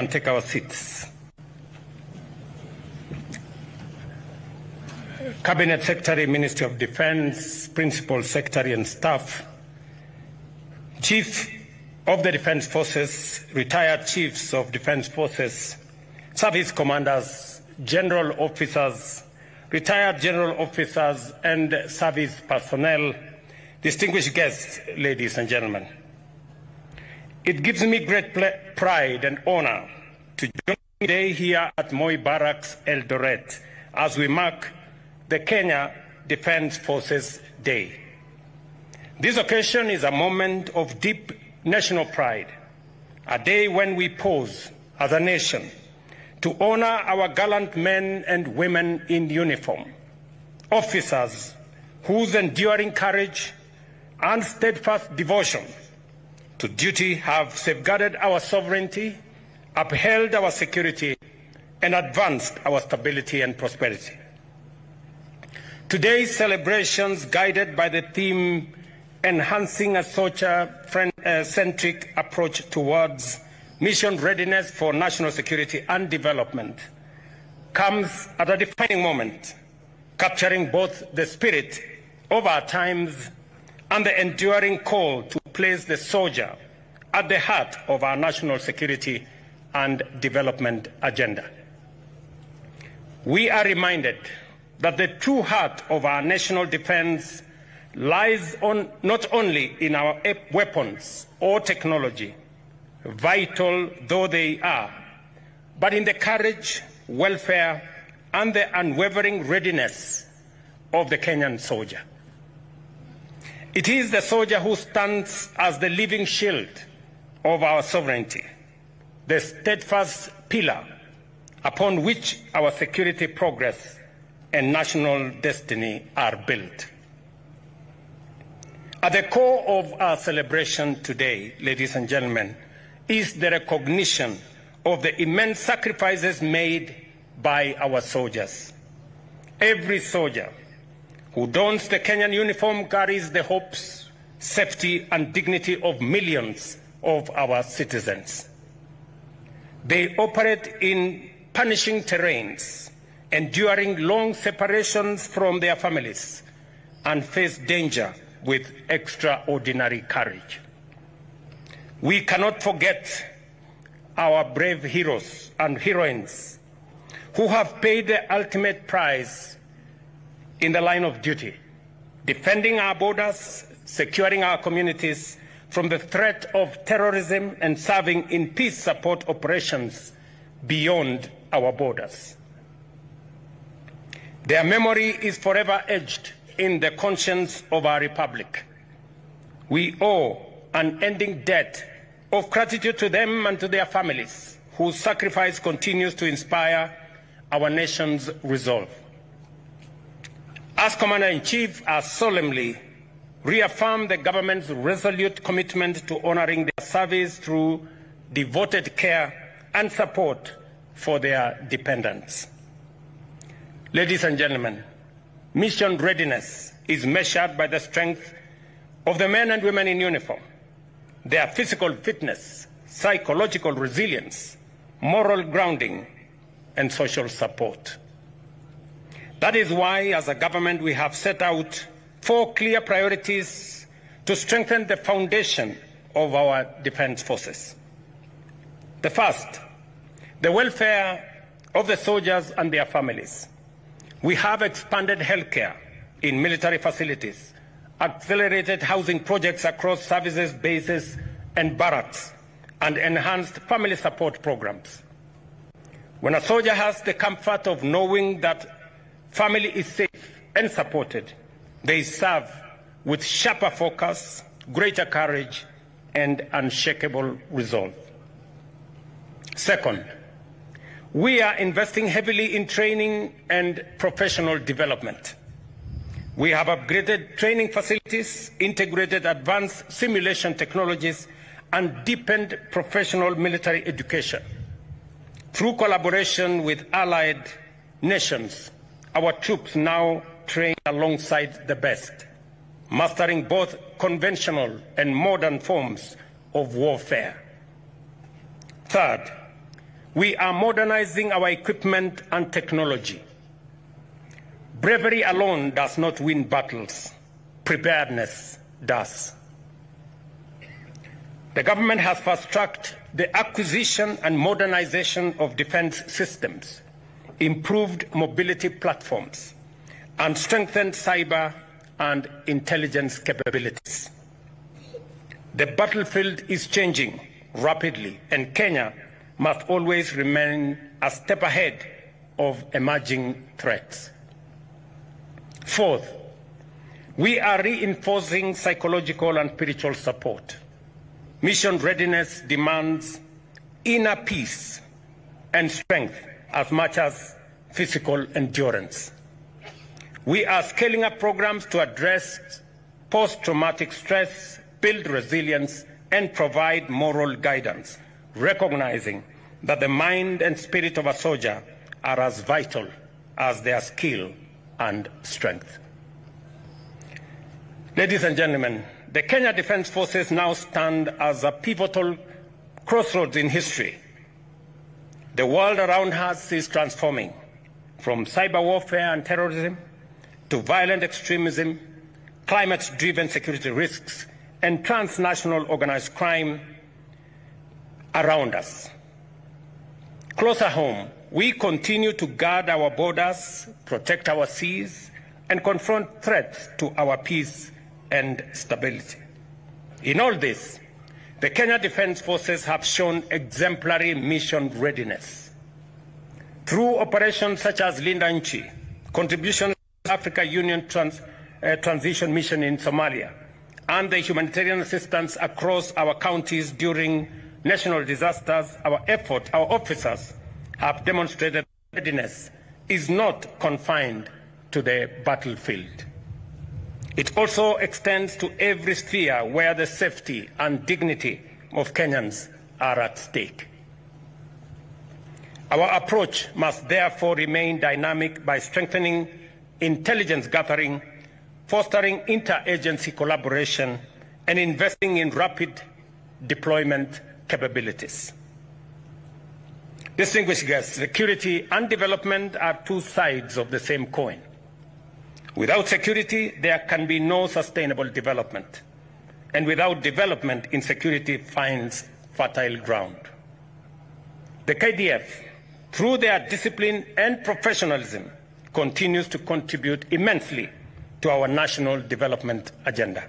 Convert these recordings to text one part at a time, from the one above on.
and take our seats. Cabinet Secretary, Ministry of Defense, Principal Secretary and Staff, Chief of the Defense Forces, retired Chiefs of Defense Forces, Service Commanders, General Officers, retired General Officers and Service Personnel, distinguished guests, ladies and gentlemen. It gives me great pride and honor to join today here at Moi Barracks, Eldoret, as we mark the Kenya Defense Forces Day. This occasion is a moment of deep national pride, a day when we pause as a nation to honor our gallant men and women in uniform, officers whose enduring courage and steadfast devotion to duty have safeguarded our sovereignty, upheld our security, and advanced our stability and prosperity. Today's celebrations, guided by the theme enhancing a soldier-centric approach towards mission readiness for national security and development, comes at a defining moment, capturing both the spirit of our times and the enduring call to place the soldier at the heart of our national security and development agenda. We are reminded that the true heart of our national defense lies not only in our weapons or technology, vital though they are, but in the courage, welfare, and the unwavering readiness of the Kenyan soldier. It is the soldier who stands as the living shield of our sovereignty, the steadfast pillar upon which our security progress and national destiny are built. At the core of our celebration today, ladies and gentlemen, is the recognition of the immense sacrifices made by our soldiers. Every soldier who dons the Kenyan uniform carries the hopes, safety, and dignity of millions of our citizens. They operate in punishing terrains, enduring long separations from their families, and face danger with extraordinary courage. We cannot forget our brave heroes and heroines who have paid the ultimate price in the line of duty, defending our borders, securing our communities from the threat of terrorism, and serving in peace support operations beyond our borders. Their memory is forever etched in the conscience of our republic. We owe an unending debt of gratitude to them and to their families, whose sacrifice continues to inspire our nation's resolve. As Commander-in-Chief, I solemnly reaffirm the government's resolute commitment to honoring their service through devoted care and support for their dependents. Ladies and gentlemen, mission readiness is measured by the strength of the men and women in uniform, their physical fitness, psychological resilience, moral grounding, and social support. That is why, as a government, we have set out 4 clear priorities to strengthen the foundation of our defense forces. The first, the welfare of the soldiers and their families. We have expanded healthcare in military facilities, accelerated housing projects across services, bases, and barracks, and enhanced family support programs. When a soldier has the comfort of knowing that family is safe and supported, they serve with sharper focus, greater courage, and unshakable resolve. Second, we are investing heavily in training and professional development. We have upgraded training facilities, integrated advanced simulation technologies, and deepened professional military education. Through collaboration with allied nations, our troops now train alongside the best, mastering both conventional and modern forms of warfare. Third, We are modernizing our equipment and technology. Bravery alone does not win battles. Preparedness does. The government has fast-tracked the acquisition and modernization of defense systems, improved mobility platforms, and strengthened cyber and intelligence capabilities. The battlefield is changing rapidly, and Kenya must always remain a step ahead of emerging threats. Fourth, we are reinforcing psychological and spiritual support. Mission readiness demands inner peace and strength as much as physical endurance. We are scaling up programs to address post-traumatic stress, build resilience, and provide moral guidance, recognizing that the mind and spirit of a soldier are as vital as their skill and strength. Ladies and gentlemen, the Kenya Defence Forces now stand as a pivotal crossroads in history. The world around us is transforming, from cyber warfare and terrorism to violent extremism, climate-driven security risks, and transnational organized crime around us. Closer home, we continue to guard our borders, protect our seas, and confront threats to our peace and stability. In all this, the Kenya Defence Forces have shown exemplary mission readiness. Through operations such as Linda Nchi, contributions to the Africa Union Transition Mission in Somalia, and the humanitarian assistance across our counties during national disasters, our officers have demonstrated readiness is not confined to the battlefield. It also extends to every sphere where the safety and dignity of Kenyans are at stake. Our approach must therefore remain dynamic by strengthening intelligence gathering, fostering interagency collaboration, and investing in rapid deployment capabilities. Distinguished guests, security and development are two sides of the same coin. Without security, there can be no sustainable development. And without development, insecurity finds fertile ground. The KDF, through their discipline and professionalism, continues to contribute immensely to our national development agenda.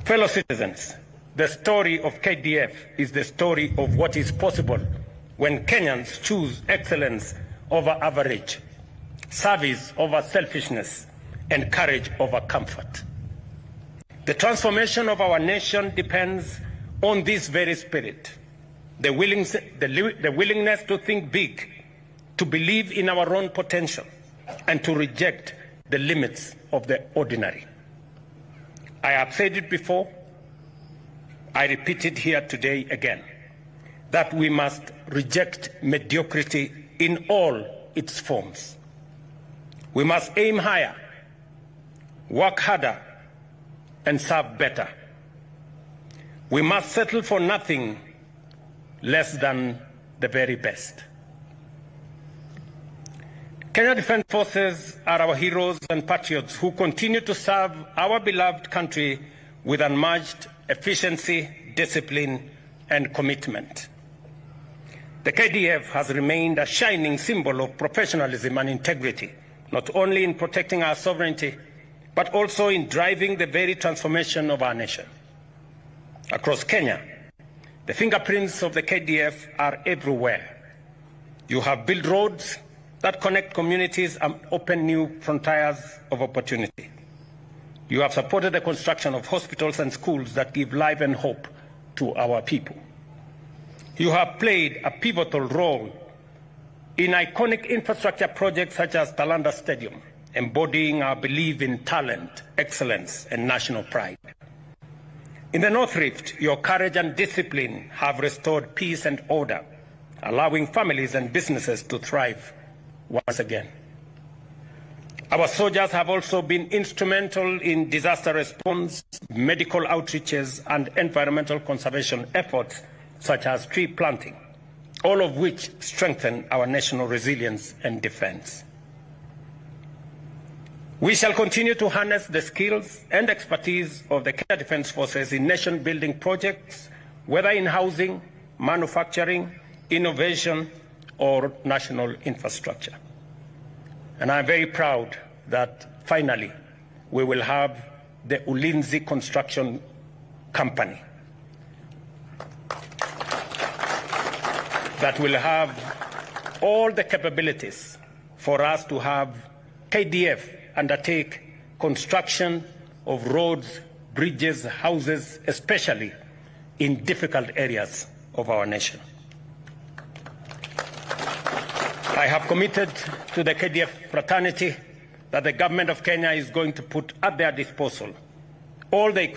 Fellow citizens, the story of KDF is the story of what is possible when Kenyans choose excellence over average, service over selfishness, and courage over comfort. The transformation of our nation depends on this very spirit, the willingness to think big, to believe in our own potential, and to reject the limits of the ordinary. I have said it before, I repeat it here today again, that we must reject mediocrity in all its forms. We must aim higher, work harder, and serve better. We must settle for nothing less than the very best. Kenya Defence Forces are our heroes and patriots who continue to serve our beloved country with unmatched efficiency, discipline, and commitment. The KDF has remained a shining symbol of professionalism and integrity, not only in protecting our sovereignty, but also in driving the very transformation of our nation. Across Kenya, the fingerprints of the KDF are everywhere. You have built roads that connect communities and open new frontiers of opportunity. You have supported the construction of hospitals and schools that give life and hope to our people. You have played a pivotal role in iconic infrastructure projects such as Talanda Stadium, embodying our belief in talent, excellence, and national pride. In the North Rift, your courage and discipline have restored peace and order, allowing families and businesses to thrive once again. Our soldiers have also been instrumental in disaster response, medical outreaches, and environmental conservation efforts such as tree planting, all of which strengthen our national resilience and defense. We shall continue to harness the skills and expertise of the Kenya Defence Forces in nation-building projects, whether in housing, manufacturing, innovation, or national infrastructure. And I'm very proud that finally we will have the Ulinzi Construction Company that will have all the capabilities for us to have KDF undertake construction of roads, bridges, houses, especially in difficult areas of our nation. I have committed to the KDF fraternity that the government of Kenya is going to put at their disposal all the